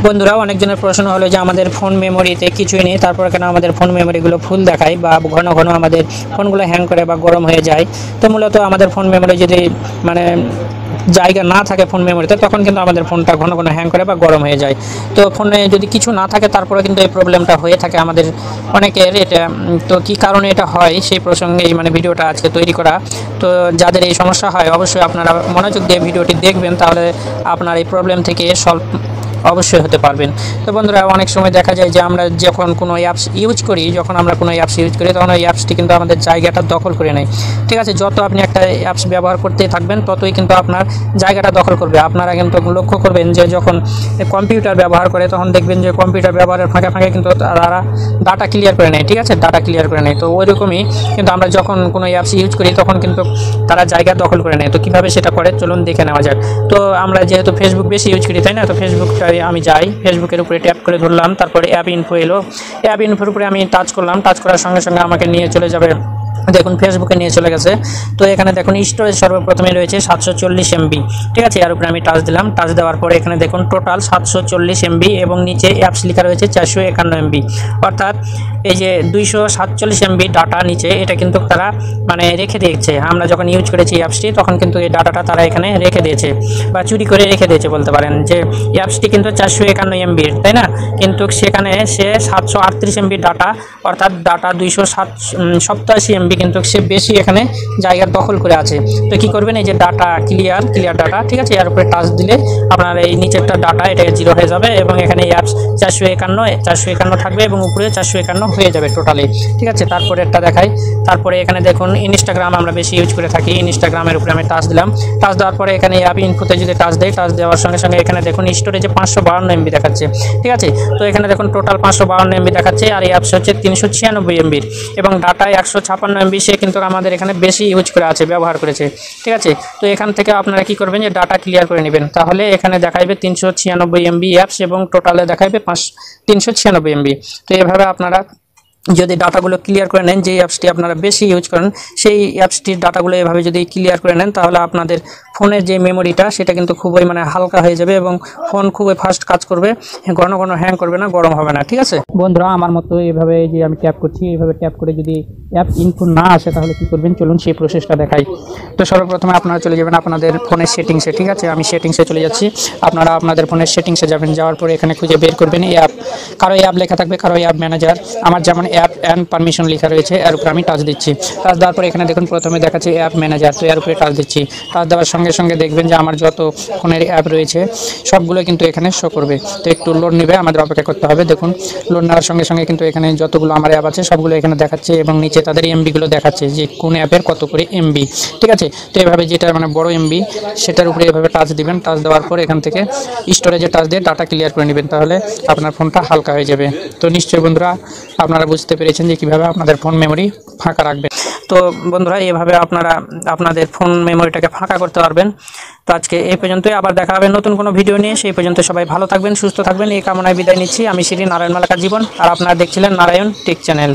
বন্ধুরা অনেকজনের প্রশ্ন হলো যে আমাদের ফোন মেমোরিতে কিছুই নেই, তারপর কেন আমাদের ফোন মেমোরিগুলো ফুল দেখায় বা ঘন ঘন আমাদের ফোনগুলো হ্যাং করে বা গরম হয়ে যায়। তো মূলত আমাদের ফোন মেমোরি যদি মানে জায়গা না থাকে ফোন মেমোরিতে, তখন কিন্তু আমাদের ফোনটা ঘন ঘন হ্যাং করে বা গরম হয়ে যায়। তো ফোনে যদি কিছু না থাকে তারপরে কিন্তু এই প্রবলেমটা হয়ে থাকে আমাদের অনেকের। এটা তো কী কারণে এটা হয় সেই প্রসঙ্গে মানে ভিডিওটা আজকে তৈরি করা। তো যাদের এই সমস্যা হয় অবশ্যই আপনারা মনোযোগ দিয়ে ভিডিওটি দেখবেন, তাহলে আপনার এই প্রবলেম থেকে সলভ অবশ্যই হতে পারবেন। তো বন্ধুরা অনেক সময় দেখা যায় যে আমরা যখন কোনো অ্যাপস ইউজ করি তখন ওই অ্যাপসটি কিন্তু আমাদের জায়গাটা দখল করে নেয়। ঠিক আছে, যত আপনি একটা অ্যাপস ব্যবহার করতে থাকবেন ততই কিন্তু আপনার জায়গাটা দখল করবে। আপনারা কিন্তু লক্ষ্য করবেন যে যখন কম্পিউটার ব্যবহার করে তখন দেখবেন যে কম্পিউটার ব্যবহারের ফাঁকে ফাঁকে কিন্তু তারা ডাটা ক্লিয়ার করে নেয়। ঠিক আছে, ডাটা ক্লিয়ার করে নেয়। তো ওইরকমই কিন্তু আমরা যখন কোনো অ্যাপস ইউজ করি তখন কিন্তু তারা জায়গা দখল করে নেয়। তো কীভাবে সেটা করে চলুন দেখে নেওয়া যাক। তো আমরা যেহেতু ফেসবুক বেশি ইউজ করি, তাই না, তো ফেসবুকটা আমি যাই, ফেসবুকের উপরে ট্যাপ করে ধরলাম, তারপরে অ্যাপ ইনফো এলো, অ্যাপ ইনফোর উপরে আমি টাচ করলাম, টাচ করার সঙ্গে সঙ্গে আমাকে নিয়ে চলে যাবে, দেখুন ফেসবুকে নিয়ে চলে গেছে। তো এখানে দেখুন স্টোরেজ সর্বপ্রথমে রয়েছে 740 MB। ঠিক আছে, এর উপরে আমি টাচ দিলাম, টাচ দেওয়ার পরে এখানে দেখুন টোটাল 740 MB এবং নিচে অ্যাপস লেখা রয়েছে 451 MB। অর্থাৎ এই যে 247 MB ডাটা নিচে, এটা কিন্তু তারা মানে রেখে দিয়েছে। আমরা যখন ইউজ করেছি অ্যাপসটি তখন কিন্তু এই ডাটাটা তারা এখানে রেখে দিয়েছে বা চুরি করে রেখে দিয়েছে বলতে পারেন। যে অ্যাপসটি কিন্তু 451 MB, তাই না, কিন্তু সেখানে সে 738 MB ডাটা, অর্থাৎ ডাটা 287 MB, কিন্তু সে বেশি এখানে জায়গা দখল করে আছে। তো কি করবেন, এই যে ডাটা ক্লিয়ার ডাটা, ঠিক আছে, এর উপরে টাচ দিলে আপনার এই নিচেরটা ডাটা এটা 0 হয়ে যাবে এবং এখানে অ্যাপস 451 থাকবে এবং উপরে 451 হয়ে যাবে টোটালি। ঠিক আছে, তারপরে একটা দেখাই। তারপরে এখানে দেখুন ইনস্টাগ্রাম আমরা বেশি ইউজ করে থাকি, ইনস্টাগ্রামের উপরে আমি টাচ দিলাম, টাচ দেওয়ার পরে এখানে অ্যাপ ইনফোতে যদি টাচ দেয়, টাচ দেওয়ার সঙ্গে সঙ্গে এখানে দেখুন স্টোরেজে 552 MB দেখাচ্ছে। ঠিক আছে, তো এখানে দেখুন টোটাল 552 MB দেখাচ্ছে, আর এই অ্যাপস হচ্ছে 396 MB এবং ডাটা 156 MB। সে কিন্তু আমাদের এখানে বেশি ইউজ করে আছে, ব্যবহার করেছে। ঠিক আছে, তো এখান থেকে আপনারা কি করবেন, যে ডাটা ক্লিয়ার করে নেবেন, তাহলে এখানে দেখাইবে 396 MB অ্যাপস এবং টোটালে দেখাইবে 396 MB। তো এভাবে আপনারা যদি ডাটাগুলো ক্লিয়ার করে নেন, যে অ্যাপসটি আপনারা বেশি ইউজ করেন সেই অ্যাপসটির ডাটাগুলো এভাবে যদি ক্লিয়ার করে নেন, তাহলে আপনাদের ফোনের যে মেমোরিটা সেটা কিন্তু খুবই মানে হালকা হয়ে যাবে এবং ফোন খুবই ফাস্ট কাজ করবে, ঘন ঘন হ্যাং করবে না, গরম হবে না। ঠিক আছে বন্ধুরা, আমার মতো এইভাবে যে আমি ট্যাপ করছি, এইভাবে ট্যাপ করে যদি অ্যাপ ইনফো না আসে তাহলে কী করবেন, চলুন সেই প্রসেসটা দেখাই। তো সর্বপ্রথমে আপনারা চলে যাবেন আপনাদের ফোনের সেটিংসে। ঠিক আছে, আমি সেটিংসে চলে যাচ্ছি, আপনারা আপনাদের ফোনের সেটিংসে যাবেন, যাওয়ার পরে এখানে খুঁজে বের করবেন অ্যাপ। কারো অ্যাপ লেখা থাকবে, কারো অ্যাপ ম্যানেজার। আমার যেমন অ্যাপ অ্যান্ড পারমিশন লেখা রয়েছে, এর উপরে আমি টাচ দিচ্ছি। টাচ দেওয়ার পরে এখানে দেখুন প্রথমে দেখাচ্ছে অ্যাপ ম্যানেজার, তো এর উপরে টাচ দিচ্ছি। টাচ দেওয়ার সঙ্গে সঙ্গে দেখবেন যে আমার যত ফোনের অ্যাপ রয়েছে সবগুলো কিন্তু এখানে শো করবে। তো একটু লোড নেবে, আমাদের অপেক্ষা করতে হবে। দেখুন লোড নেওয়ার সঙ্গে সঙ্গে কিন্তু এখানে যতগুলো আমার অ্যাপ আছে সবগুলো এখানে দেখাচ্ছে এবং নিচে তাদের এমবিগুলো দেখাচ্ছে যে কোন অ্যাপের কত করে এমবি। ঠিক আছে, তো এভাবে যেটা মানে বড় এমবি সেটার উপরে এভাবে টাচ দিবেন। টাচ দেওয়ার পর এখান থেকে স্টোরেজে টাচ দিয়ে ডাটা ক্লিয়ার করে নেবেন, তাহলে আপনার ফোনটা হালকা হয়ে যাবে। তো নিশ্চয়ই বন্ধুরা আপনারা বুঝতে পেরেছেন যে কীভাবে আপনাদের ফোন মেমোরি ফাঁকা রাখবেন। তো বন্ধুরা এভাবে আপনারা আপনাদের ফোন মেমোরিটাকে ফাঁকা করতে পারবেন। তো আজকে এই পর্যন্তই, আবার দেখা হবে নতুন কোনো ভিডিও নিয়ে। সেই পর্যন্ত সবাই ভালো থাকবেন, সুস্থ থাকবেন, এই কামনায় বিদায় নিচ্ছি। আমি শ্রী নারায়ণ মালাকার জীবন, আর আপনারা দেখছিলেন নারায়ণ টেক চ্যানেল।